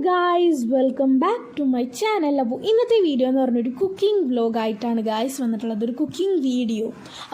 Guys, welcome back to my channel. അപ്പോൾ ഇന്നത്തെ video എന്ന് പറഞ്ഞൊരു കുക്കിംഗ് വ്ലോഗായിട്ടാണ് ഗായ്സ് വന്നിട്ടുള്ളത്. ഒരു കുക്കിംഗ് വീഡിയോ.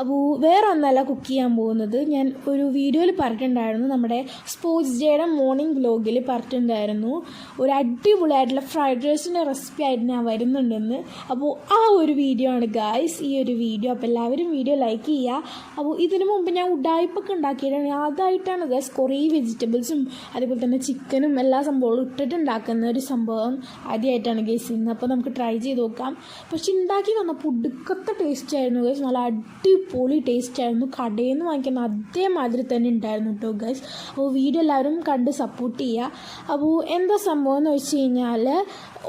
അപ്പോൾ വേറെ ഒന്നല്ല കുക്ക് ചെയ്യാൻ പോകുന്നത്. ഞാൻ ഒരു വീഡിയോയിൽ പറഞ്ഞിട്ടുണ്ടായിരുന്നു, നമ്മുടെ സ്പോർട്സ് ഡേയുടെ മോർണിംഗ് വ്ലോഗിൽ പറഞ്ഞിട്ടുണ്ടായിരുന്നു ഒരു അടിപൊളിയായിട്ടുള്ള ഫ്രൈഡ് റൈസിൻ്റെ റെസിപ്പി ആയിട്ട് ഞാൻ വരുന്നുണ്ടെന്ന്. അപ്പോൾ ആ ഒരു വീഡിയോ ആണ് ഗായ്സ് ഈ ഒരു വീഡിയോ. അപ്പോൾ എല്ലാവരും വീഡിയോ ലൈക്ക് ചെയ്യുക. അപ്പോൾ ഇതിനു മുമ്പ് ഞാൻ ഉഡായിപ്പൊക്കെ ഉണ്ടാക്കിയിട്ടാണ്, അതായിട്ടാണ് ഗായ്സ് കുറേ വെജിറ്റബിൾസും അതേപോലെ തന്നെ ചിക്കനും എല്ലാ സംഭവങ്ങളും ഇട്ടിട്ടുണ്ടാക്കുന്ന ഒരു സംഭവം ആദ്യമായിട്ടാണ് ഗൈസ് ഇന്ന്. അപ്പോൾ നമുക്ക് ട്രൈ ചെയ്ത് നോക്കാം. പക്ഷെ ഉണ്ടാക്കി വന്നപ്പോൾ ഒടുക്കത്തെ ടേസ്റ്റ് ആയിരുന്നു ഗൈസ്, നല്ല അടിപൊളി ടേസ്റ്റ് ആയിരുന്നു. കടയിൽ നിന്ന് വാങ്ങിക്കുന്ന അതേമാതിരി തന്നെ ഉണ്ടായിരുന്നു കേട്ടോ ഗൈസ്. അപ്പോൾ വീഡിയോ എല്ലാവരും കണ്ട് സപ്പോർട്ട് ചെയ്യുക. അപ്പോൾ എന്താ സംഭവം എന്ന് വെച്ച് കഴിഞ്ഞാൽ,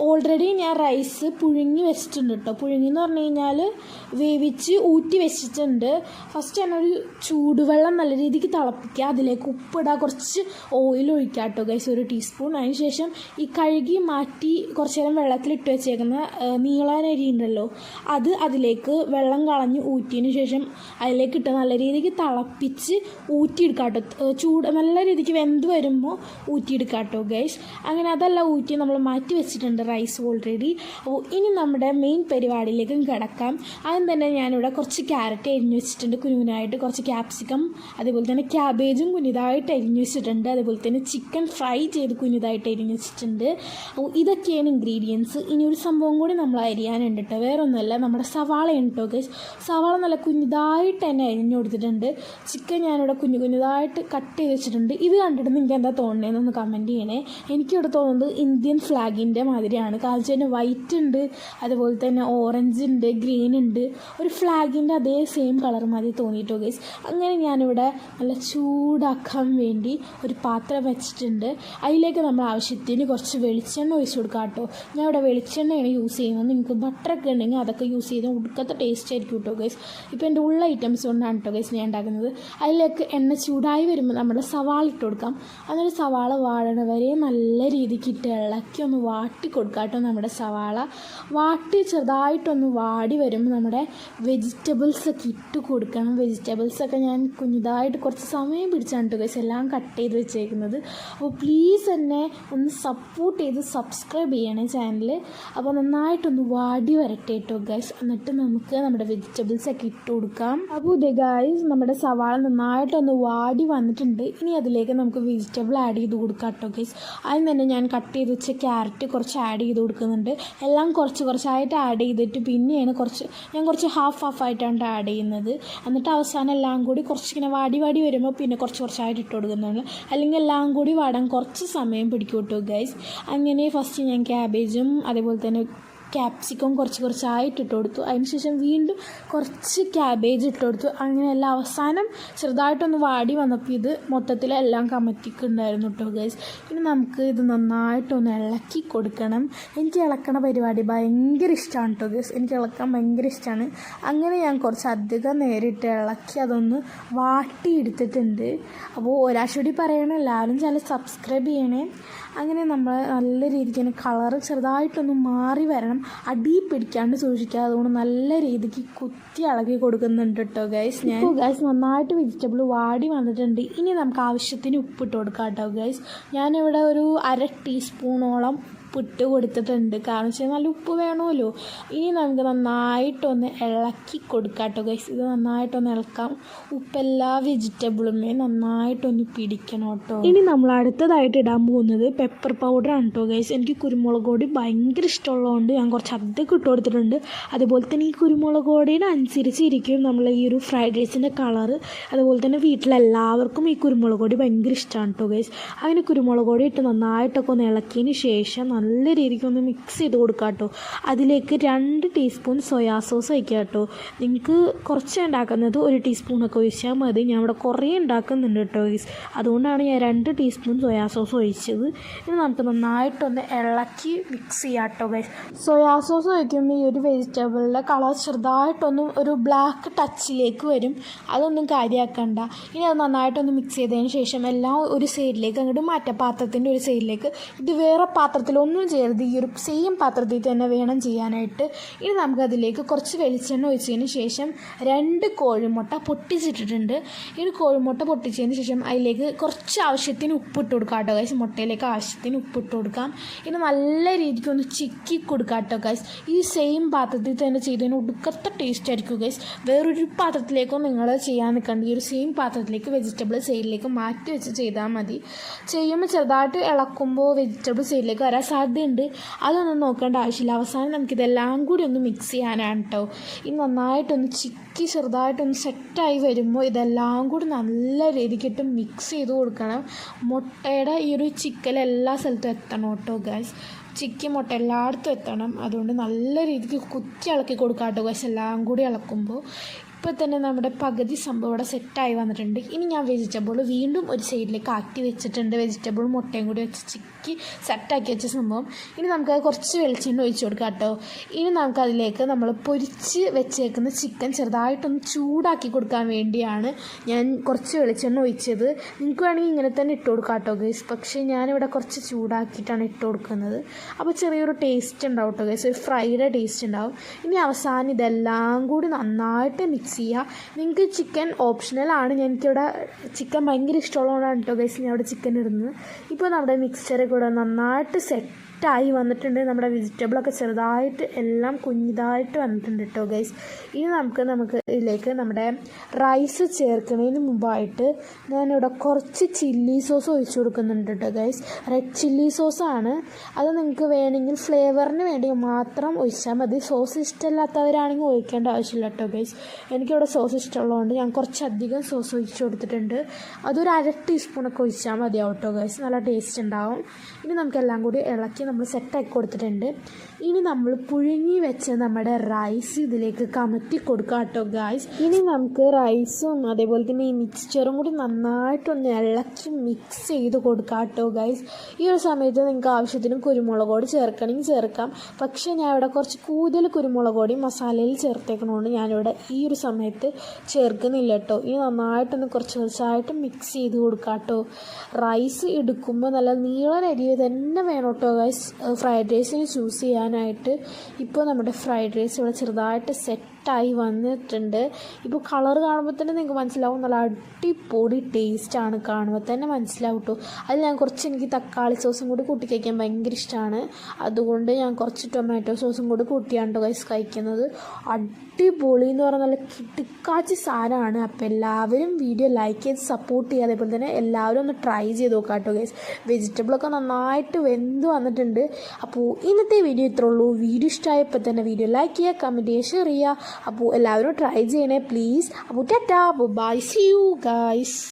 ഓൾറെഡി ഞാൻ റൈസ് പുഴുങ്ങി വെച്ചിട്ടുണ്ട് കേട്ടോ. പുഴുങ്ങി എന്ന് പറഞ്ഞു കഴിഞ്ഞാൽ വേവിച്ച് ഊറ്റി വെച്ചിട്ടുണ്ട്. ഫസ്റ്റ് ഞാനൊരു ചൂടുവെള്ളം നല്ല രീതിക്ക് തിളപ്പിക്കുക, അതിലേക്ക് ഉപ്പിടുക, കുറച്ച് ഓയിൽ ഒഴിക്കുക കേട്ടോ ഗൈസ്, 1 ടീസ്പൂൺ. അതിന് ശേഷം ഈ കഴുകി മാറ്റി കുറച്ച് നേരം വെള്ളത്തിലിട്ട് വെച്ചേക്കുന്ന നീളനരി ഉണ്ടല്ലോ, അത് അതിലേക്ക് വെള്ളം കളഞ്ഞ് ഊറ്റിയതിന് ശേഷം അതിലേക്ക് ഇട്ട് നല്ല രീതിക്ക് തിളപ്പിച്ച് ഊറ്റിയെടുക്കാം കേട്ടോ. നല്ല രീതിക്ക് വെന്ത് വരുമ്പോൾ ഊറ്റിയെടുക്കാം കേട്ടോ ഗൈസ്. അങ്ങനെ അതെല്ലാം ഊറ്റി നമ്മൾ മാറ്റി വെച്ചിട്ടുണ്ട് റൈസ് ഓൾറെഡി. അപ്പോൾ ഇനി നമ്മുടെ മെയിൻ പരിപാടിയിലേക്ക് കിടക്കാം. ആദ്യം തന്നെ ഞാനിവിടെ കുറച്ച് ക്യാരറ്റ് അരിഞ്ഞ് വെച്ചിട്ടുണ്ട് കുനുകുനായിട്ട്, കുറച്ച് ക്യാപ്സിക്കം, അതേപോലെ തന്നെ ക്യാബേജും കുഞ്ഞിതായിട്ട് അരിഞ്ഞ് വെച്ചിട്ടുണ്ട്, അതേപോലെ തന്നെ ചിക്കൻ ഫ്രൈ ചെയ്ത് കുഞ്ഞിതായിട്ട് അരിഞ്ഞ് വെച്ചിട്ടുണ്ട്. അപ്പോൾ ഇതൊക്കെയാണ് ഇൻഗ്രീഡിയൻസ്. ഇനി ഒരു സംഭവം കൂടി നമ്മൾ അരിയാനുണ്ട് കേട്ടോ, വേറെ ഒന്നുമല്ല, നമ്മുടെ സവാളയാണ് കേട്ടോ ഗൈസ്. സവാള നല്ല കുഞ്ഞിതായിട്ട് തന്നെ അരിഞ്ഞു കൊടുത്തിട്ടുണ്ട്. ചിക്കൻ ഞാനിവിടെ കുഞ്ഞിതായിട്ട് കട്ട് ചെയ്ത് വെച്ചിട്ടുണ്ട്. ഇത് കണ്ടിട്ട് നിങ്ങൾക്ക് എന്താ തോന്നണേന്നൊന്ന് കമൻറ്റ് ചെയ്യണേ. എനിക്കിവിടെ തോന്നുന്നത് ഇന്ത്യൻ ഫ്ലാഗിൻ്റെ മാതിരിയാണ്. കാണിച്ചു തന്നെ വൈറ്റ് ഉണ്ട്, അതുപോലെ തന്നെ ഓറഞ്ച് ഉണ്ട്, ഗ്രീൻ ഉണ്ട്, ഒരു ഫ്ലാഗിൻ്റെ അതേ സെയിം കളർ മതി തോന്നിയിട്ടോ ഗൈസ്. അങ്ങനെ ഞാനിവിടെ നല്ല ചൂടാക്കാൻ വേണ്ടി ഒരു പാത്രം വെച്ചിട്ടുണ്ട്. അതിലേക്ക് നമ്മൾ ആവശ്യത്തിന് കുറച്ച് വെളിച്ചെണ്ണ ഒഴിച്ച് കൊടുക്കാം കേട്ടോ. ഞാൻ ഇവിടെ വെളിച്ചെണ്ണയാണ് യൂസ് ചെയ്യുന്നത്. നിങ്ങൾക്ക് ബട്ടറൊക്കെ ഉണ്ടെങ്കിൽ അതൊക്കെ യൂസ് ചെയ്താൽ ഉടുക്കത്തെ ടേസ്റ്റ് ആയിരിക്കും കേട്ടോ ഗൈസ്. ഇപ്പോൾ എൻ്റെ ഉള്ള ഐറ്റംസ് കൊണ്ടാണ് കേട്ടോ ഗൈസ് ഞാൻ ഉണ്ടാക്കുന്നത്. അതിലേക്ക് എണ്ണ ചൂടായി വരുമ്പോൾ നമ്മുടെ സവാള ഇട്ട് കൊടുക്കാം. എന്നിട്ട് സവാള വാഴണ വരെ നല്ല രീതിക്ക് ഇട്ട് ഇളക്കി ഒന്ന് വാട്ടി കൊടുക്കാം കേട്ടോ. നമ്മുടെ സവാള വാട്ടി ചെറുതായിട്ടൊന്ന് വാടി വരുമ്പോൾ നമ്മുടെ വെജിറ്റബിൾസൊക്കെ ഇട്ട് കൊടുക്കണം. വെജിറ്റബിൾസൊക്കെ ഞാൻ കുഞ്ഞിതായിട്ട് കുറച്ച് സമയം പിടിച്ചാണ് കേട്ടോ ഗൈസ് എല്ലാം കട്ട് ചെയ്ത് വെച്ചേക്കുന്നത്. അപ്പോൾ പ്ലീസ് എന്നെ ഒന്ന് സപ്പോർട്ട് ചെയ്ത് സബ്സ്ക്രൈബ് ചെയ്യണേ ചാനൽ. അപ്പോൾ നന്നായിട്ടൊന്ന് വാടി വരട്ടെ കേട്ടോ ഗൈസ്. എന്നിട്ട് നമുക്ക് നമ്മുടെ വെജിറ്റബിൾസൊക്കെ ഇട്ട് കൊടുക്കാം. അപ്പോൾ ഇത് ഗൈസ് നമ്മുടെ സവാള നന്നായിട്ടൊന്ന് വാടി വന്നിട്ടുണ്ട്. ഇനി അതിലേക്ക് നമുക്ക് വെജിറ്റബിൾ ആഡ് ചെയ്ത് കൊടുക്കാം കേട്ടോ ഗൈസ്. അതിന് തന്നെ ഞാൻ കട്ട് ചെയ്ത് വെച്ച ക്യാരറ്റ് കുറച്ച് ആഡ് ചെയ്ത് കൊടുക്കുന്നുണ്ട്. എല്ലാം കുറച്ചായിട്ട് ആഡ് ചെയ്തിട്ട് പിന്നെയാണ് ഞാൻ കുറച്ച് ഹാഫ് ആയിട്ടാണ് ആഡ് ചെയ്യുന്നത്. എന്നിട്ട് അവസാനം എല്ലാം കൂടി കുറച്ചിങ്ങനെ വാടി വരുമ്പോൾ പിന്നെ കുറച്ചായിട്ട് ഇട്ട് കൊടുക്കുന്നുണ്ട്. അല്ലെങ്കിൽ എല്ലാം കൂടി വാടാൻ കുറച്ച് സമയം പിടിക്കും കേട്ടോ ഗൈസ്. അങ്ങനെ ഫസ്റ്റ് ഞാൻ ക്യാബേജും അതേപോലെ തന്നെ ക്യാപ്സിക്കം കുറച്ചായിട്ട് ഇട്ട് കൊടുത്തു. അതിനുശേഷം വീണ്ടും കുറച്ച് ക്യാബേജ് ഇട്ട് കൊടുത്തു. അങ്ങനെ എല്ലാം അവസാനം ചെറുതായിട്ടൊന്ന് വാടി വന്നപ്പോൾ ഇത് മൊത്തത്തിലെല്ലാം കമത്തിക്കുണ്ടായിരുന്നു കേട്ടോ ഗൈസ്. ഇനി നമുക്ക് ഇത് നന്നായിട്ടൊന്ന് ഇളക്കി കൊടുക്കണം. എനിക്ക് ഇളക്കണ പരിപാടി ഭയങ്കര ഇഷ്ടമാണ് കേട്ടോ ഗൈസ്. എനിക്ക് ഇളക്കാൻ ഭയങ്കര ഇഷ്ടമാണ്. അങ്ങനെ ഞാൻ കുറച്ചധികം നേരിട്ട് ഇളക്കി അതൊന്ന് വാട്ടിയെടുത്തിട്ടുണ്ട്. അപ്പോൾ ഒരാഴ്ച പറയണം, എല്ലാവരും ചില സബ്സ്ക്രൈബ് ചെയ്യണേ. അങ്ങനെ നമ്മൾ നല്ല രീതിക്ക് തന്നെ കളറ് ചെറുതായിട്ടൊന്ന് മാറി വരണം, അടി പിടിക്കാണ്ട് സൂക്ഷിക്കുക. അതുകൊണ്ട് നല്ല രീതിക്ക് കുത്തി ഇളക്കി കൊടുക്കുന്നുണ്ട് കേട്ടോ ഗൈസ്. ഞാൻ ഗൈസ് നന്നായിട്ട് വെജിറ്റബിൾ വാടി വന്നിട്ടുണ്ട്. ഇനി നമുക്ക് ആവശ്യത്തിന് ഉപ്പിട്ട് കൊടുക്കാം കേട്ടോ ഗൈസ്. ഞാനിവിടെ ഒരു 1/2 ടീസ്പൂണോളം ഉപ്പിട്ട് കൊടുത്തിട്ടുണ്ട്. കാരണം വെച്ചാൽ നല്ല ഉപ്പ് വേണമല്ലോ. ഇനി നമുക്ക് നന്നായിട്ടൊന്ന് ഇളക്കി കൊടുക്കാം കേട്ടോ ഗൈസ്. ഇത് നന്നായിട്ടൊന്ന് ഇളക്കാം. ഉപ്പെല്ലാ വെജിറ്റബിളുമേ നന്നായിട്ടൊന്ന് പിടിക്കണം കേട്ടോ. ഇനി നമ്മൾ അടുത്തതായിട്ട് ഇടാൻ പോകുന്നത് പെപ്പർ പൗഡറാണ് കേട്ടോ ഗൈസ്. എനിക്ക് കുരുമുളക് പൊടി ഭയങ്കര ഇഷ്ടമുള്ളതുകൊണ്ട് ഞാൻ കുറച്ച് അധികം ഇട്ട് കൊടുത്തിട്ടുണ്ട്. അതുപോലെ തന്നെ ഈ കുരുമുളക് പൊടിയുടെ അനുസരിച്ചിരിക്കും നമ്മൾ ഈ ഒരു ഫ്രൈഡ് റൈസിൻ്റെ കളറ്. അതുപോലെ തന്നെ വീട്ടിലെല്ലാവർക്കും ഈ കുരുമുളക് പൊടി ഭയങ്കര ഇഷ്ടമാണ് കേട്ടോ ഗൈസ്. അങ്ങനെ കുരുമുളക് പൊടി ഇട്ട് നന്നായിട്ടൊക്കെ ഒന്ന് ഇളക്കിയതിന് ശേഷം നല്ല രീതിക്ക് ഒന്ന് മിക്സ് ചെയ്ത് കൊടുക്കാം കേട്ടോ. അതിലേക്ക് 2 ടീസ്പൂൺ സോയാ സോസ് ഒഴിക്കുക കേട്ടോ. നിങ്ങൾക്ക് കുറച്ച് ഉണ്ടാക്കുന്നത് 1 ടീസ്പൂണൊക്കെ ഒഴിച്ചാൽ മതി. ഞാൻ ഇവിടെ കുറേ ഉണ്ടാക്കുന്നുണ്ട് കേട്ടോ ഗൈസ്. അതുകൊണ്ടാണ് ഞാൻ 2 ടീസ്പൂൺ സോയാ സോസ് ഒഴിച്ചത്. ഇനി നമുക്ക് നന്നായിട്ടൊന്ന് ഇളക്കി മിക്സ് ചെയ്യാം കേട്ടോ ഗൈസ്. സോയാ സോസ് ഒഴിക്കുമ്പോൾ ഈ ഒരു വെജിറ്റബിളിൻ്റെ കളർ ചെറുതായിട്ടൊന്ന് ഒരു ബ്ലാക്ക് ടച്ചിലേക്ക് വരും. അതൊന്നും കാര്യമാക്കണ്ട. ഇനി അത് നന്നായിട്ടൊന്ന് മിക്സ് ചെയ്തതിന് ശേഷം എല്ലാം ഒരു സൈഡിലേക്ക് അങ്ങോട്ട് മാറ്റാം, പാത്രത്തിൻ്റെ ഒരു സൈഡിലേക്ക്. ഇത് വേറെ പാത്രത്തിലോ ഒന്നും ചെയ്യരുത്. ഈ ഒരു സെയിം പാത്രത്തിൽ തന്നെ വേണം ചെയ്യാനായിട്ട്. ഇനി നമുക്കതിലേക്ക് കുറച്ച് വെളിച്ചെണ്ണ ഒഴിച്ചതിന് ശേഷം 2 കോഴിമുട്ട പൊട്ടിച്ചിട്ടിട്ടുണ്ട്. ഈ കോഴിമുട്ട പൊട്ടിച്ചതിന് ശേഷം അതിലേക്ക് കുറച്ച് ആവശ്യത്തിന് ഉപ്പിട്ട് കൊടുക്കാം കേട്ടോ ഗൈസ്. മുട്ടയിലേക്ക് ആവശ്യത്തിന് ഉപ്പിട്ട് കൊടുക്കാം. ഇനി നല്ല രീതിക്ക് ഒന്ന് ചിക്കി കൊടുക്കാം കേട്ടോ ഗൈസ്. ഈ സെയിം പാത്രത്തിൽ തന്നെ ചെയ്തതിന് ഒടുക്കത്തെ ടേസ്റ്റ് ആയിരിക്കും ഗൈസ്. വേറൊരു പാത്രത്തിലേക്കോ നിങ്ങൾ ചെയ്യാൻ നിൽക്കേണ്ട. ഈ ഒരു സെയിം പാത്രത്തിലേക്ക് വെജിറ്റബിൾ സൈഡിലേക്ക് മാറ്റി വെച്ച് ചെയ്താൽ മതി. ചെയ്യുമ്പോൾ ചെറുതായിട്ട് ഇളക്കുമ്പോൾ വെജിറ്റബിൾ സൈഡിലേക്ക് വരാൻ സാധ്യതയുണ്ട്. അതൊന്നും നോക്കേണ്ട ആവശ്യമില്ല. അവസാനം നമുക്കിതെല്ലാം കൂടി ഒന്ന് മിക്സ് ചെയ്യാനാണ് കേട്ടോ. ഇനി നന്നായിട്ടൊന്ന് ചിക്കി ചെറുതായിട്ടൊന്ന് സെറ്റായി വരുമ്പോൾ ഇതെല്ലാം കൂടി നല്ല രീതിക്കിട്ട് മിക്സ് ചെയ്ത് കൊടുക്കണം. മുട്ടയുടെ ഈ ഒരു ചിക്കൻ എല്ലാ സ്ഥലത്തും എത്തണം കേട്ടോ ഗൈസ്. ചിക്കി മുട്ട എല്ലായിടത്തും എത്തണം. അതുകൊണ്ട് നല്ല രീതിക്ക് കുത്തി ഇളക്കി കൊടുക്കാം കേട്ടോ ഗൈസ്. എല്ലാം കൂടി ഇളക്കുമ്പോൾ ഇപ്പോൾ തന്നെ നമ്മുടെ പകുതി സംഭവം ഇവിടെ സെറ്റായി വന്നിട്ടുണ്ട്. ഇനി ഞാൻ വെജിറ്റബിൾ വീണ്ടും ഒരു സൈഡിലേക്ക് ആക്കി വെച്ചിട്ടുണ്ട്. വെജിറ്റബിൾ മുട്ടയും കൂടി വെച്ച് ചിക്കി സെറ്റാക്കി വെച്ച സംഭവം. ഇനി നമുക്ക് കുറച്ച് വെളിച്ചെണ്ണ ഒഴിച്ച് കൊടുക്കാം കേട്ടോ. ഇനി നമുക്കതിലേക്ക് നമ്മൾ പൊരിച്ച് വെച്ചേക്കുന്ന ചിക്കൻ ചെറുതായിട്ടൊന്ന് ചൂടാക്കി കൊടുക്കാൻ വേണ്ടിയാണ് ഞാൻ കുറച്ച് വെളിച്ചെണ്ണ ഒഴിച്ചത്. നിങ്ങൾക്ക് വേണമെങ്കിൽ ഇങ്ങനെ തന്നെ ഇട്ട് കൊടുക്കാം കേട്ടോ ഗൈസ്. പക്ഷേ ഞാനിവിടെ കുറച്ച് ചൂടാക്കിയിട്ടാണ് ഇട്ട് കൊടുക്കുന്നത്. അപ്പോൾ ചെറിയൊരു ടേസ്റ്റ് ഉണ്ടാവും കേട്ടോ ഗൈസ്. ഒരു ഫ്രൈഡ് ടേസ്റ്റ് ഉണ്ടാവും. ഇനി അവസാനം ഇതെല്ലാം കൂടി നന്നായിട്ട് മിക്സ് ചെയ്യുക. നിങ്ങൾക്ക് ചിക്കൻ ഓപ്ഷണലാണ്. എനിക്കിവിടെ ചിക്കൻ ഭയങ്കര ഇഷ്ടമുള്ളതുകൊണ്ടാണ് കേട്ടോ ഗൈസ് ഞാൻ ഇവിടെ ചിക്കൻ ഇടുന്നത്. ഇപ്പോൾ നമ്മുടെ മിക്സ്ചർ കൂടെ നന്നായിട്ട് സെറ്റായി വന്നിട്ടുണ്ട്. നമ്മുടെ വെജിറ്റബിളൊക്കെ ചെറുതായിട്ട് എല്ലാം കുഞ്ഞിതായിട്ട് വന്നിട്ടുണ്ട് കേട്ടോ ഗൈസ്. ഇനി നമുക്ക് ഇതിലേക്ക് നമ്മുടെ റൈസ് ചേർക്കുന്നതിന് മുമ്പായിട്ട് ഞാനിവിടെ കുറച്ച് ചില്ലി സോസ് ഒഴിച്ചു കൊടുക്കുന്നുണ്ട് കേട്ടോ ഗൈസ്. Red chilli സോസാണ്. അത് നിങ്ങൾക്ക് വേണമെങ്കിൽ ഫ്ലേവറിന് വേണ്ടി മാത്രം ഒഴിച്ചാൽ മതി. സോസ് ഇഷ്ടമില്ലാത്തവരാണെങ്കിൽ ഒഴിക്കേണ്ട ആവശ്യമില്ല കേട്ടോ ഗൈസ്. എനിക്കിവിടെ സോസ് ഇഷ്ടമുള്ളതുകൊണ്ട് ഞാൻ കുറച്ചധികം സോസ് ഒഴിച്ചു കൊടുത്തിട്ടുണ്ട്. അതൊരു 1/2 ടീസ്പൂണൊക്കെ ഒഴിച്ചാൽ മതിയാവും കേട്ടോ ഗൈസ്. നല്ല ടേസ്റ്റ് ഉണ്ടാവും. ഇനി നമുക്കെല്ലാം കൂടി ഇളക്കി നമ്മൾ സെറ്റാക്കി കൊടുത്തിട്ടുണ്ട്. ഇനി നമ്മൾ പുഴുങ്ങി വെച്ച നമ്മുടെ റൈസ് ഇതിലേക്ക് കമത്തി കൊടുക്കാം കേട്ടോ ഗൈസ്. ഇനി നമുക്ക് റൈസും അതേപോലെ തന്നെ ഈ മിക്സ്ചറും കൂടി നന്നായിട്ടൊന്ന് ഇളക്കി മിക്സ് ചെയ്ത് കൊടുക്കാം കേട്ടോ ഗൈസ്. ഈ ഒരു സമയത്ത് നിങ്ങൾക്ക് ആവശ്യത്തിന് കുരുമുളക് പൊടി ചേർക്കണമെങ്കിൽ ചേർക്കാം. പക്ഷേ ഞാൻ ഇവിടെ കുറച്ച് കൂടുതൽ കുരുമുളക് പൊടി മസാലയിൽ ചേർത്തേക്കണോണ്ട് ഞാനിവിടെ ഈ ഒരു സമയത്ത് ചേർക്കുന്നില്ല കേട്ടോ. ഇനി നന്നായിട്ടൊന്ന് കുറച്ചായിട്ട് മിക്സ് ചെയ്ത് കൊടുക്കാം കേട്ടോ. റൈസ് എടുക്കുമ്പോൾ നല്ല നീളൻ അരി തന്നെ വേണം കേട്ടോ ഗൈസ് ഫ്രൈഡ് റൈസിന് ചൂസ് ചെയ്യാനായിട്ട്. ഇപ്പോൾ നമ്മുടെ ഫ്രൈഡ് റൈസ് ഇവിടെ ചെറുതായിട്ട് സെറ്റായി വന്നിട്ടുണ്ട്. ഇപ്പോൾ കളർ കാണുമ്പോൾ തന്നെ നിങ്ങൾക്ക് മനസ്സിലാവും. നല്ല അടിപൊളി ടേസ്റ്റാണ്. കാണുമ്പോൾ തന്നെ മനസ്സിലാവും കേട്ടോ. അതിൽ ഞാൻ എനിക്ക് തക്കാളി സോസും കൂടി കൂട്ടി കഴിക്കാൻ ഭയങ്കര ഇഷ്ടമാണ്. അതുകൊണ്ട് ഞാൻ കുറച്ച് ടൊമാറ്റോ സോസും കൂടി കൂട്ടിയാണ് കേട്ടോ ഗൈസ് കഴിക്കുന്നത്. അടിപൊളി എന്ന് പറഞ്ഞാൽ നല്ല കിട്ടിക്കാച്ചി സാധനമാണ്. അപ്പോൾ എല്ലാവരും വീഡിയോ ലൈക്ക് ചെയ്ത് സപ്പോർട്ട് ചെയ്യുക. അതേപോലെ തന്നെ എല്ലാവരും ഒന്ന് ട്രൈ ചെയ്ത് നോക്കാം കേട്ടോ ഗൈസ്. വെജിറ്റബിളൊക്കെ നന്നായിട്ട് വെന്ത് വന്നിട്ടുണ്ട്. അപ്പോൾ ഇന്നത്തെ വീഡിയോ ഇത്രേ ഉള്ളൂ. വീഡിയോ ഇഷ്ടമായപ്പോൾ തന്നെ വീഡിയോ ലൈക്ക് ചെയ്യുക, കമൻറ്റ് ചെയ്യുക, ഷെയർ ചെയ്യുക. അപ്പോൾ എല്ലാവരും ട്രൈ ചെയ്യണേ പ്ലീസ്. അപ്പോൾ tata, bye, see you guys.